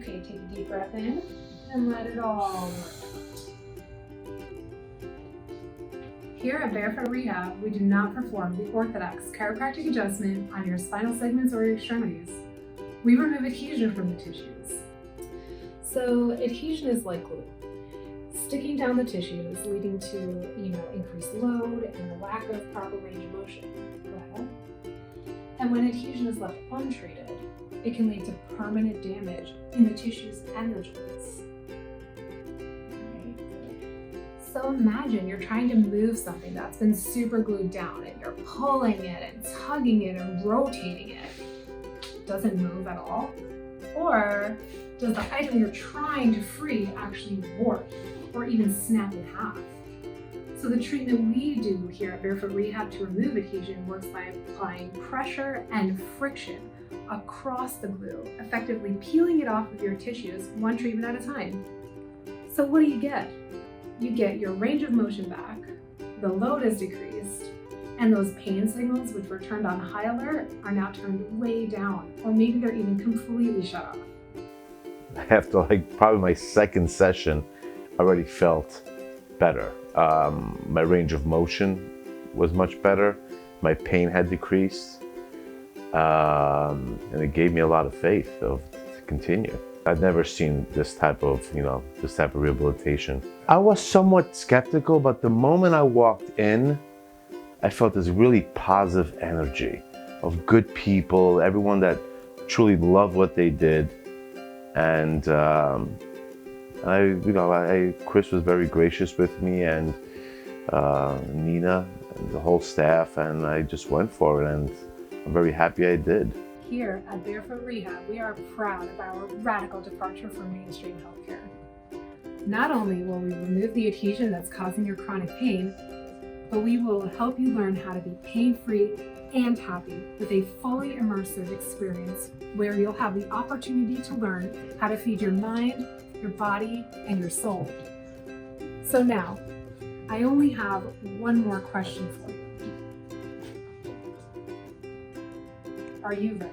Okay, take a deep breath in and let it all out. Here at Barefoot Rehab, we do not perform the orthodox chiropractic adjustment on your spinal segments or your extremities. We remove adhesion from the tissues. So adhesion is like glue, sticking down the tissues, leading to increased load and a lack of proper range of motion. Go ahead. And when adhesion is left untreated, it can lead to permanent damage in the tissues and the joints. So imagine you're trying to move something that's been super glued down and you're pulling it and tugging it and rotating it. Does it move at all? Or does the item you're trying to free actually warp or even snap in half? So the treatment we do here at Barefoot Rehab to remove adhesion works by applying pressure and friction across the glue, effectively peeling it off of your tissues one treatment at a time. So what do you get? You get your range of motion back, the load is decreased, and those pain signals which were turned on high alert are now turned way down, or maybe they're even completely shut off. After probably my second session, I already felt better. My range of motion was much better. My pain had decreased. And it gave me a lot of faith to continue. I'd never seen this type of rehabilitation. I was somewhat skeptical, but the moment I walked in, I felt this really positive energy of good people, everyone that truly loved what they did. And Chris was very gracious with me, and Nina and the whole staff, and I just went for it, and I'm very happy I did. Here at Barefoot Rehab, we are proud of our radical departure from mainstream healthcare. Not only will we remove the adhesion that's causing your chronic pain, but we will help you learn how to be pain-free and happy with a fully immersive experience where you'll have the opportunity to learn how to feed your mind, your body, and your soul. So now, I only have one more question for you. Are you ready?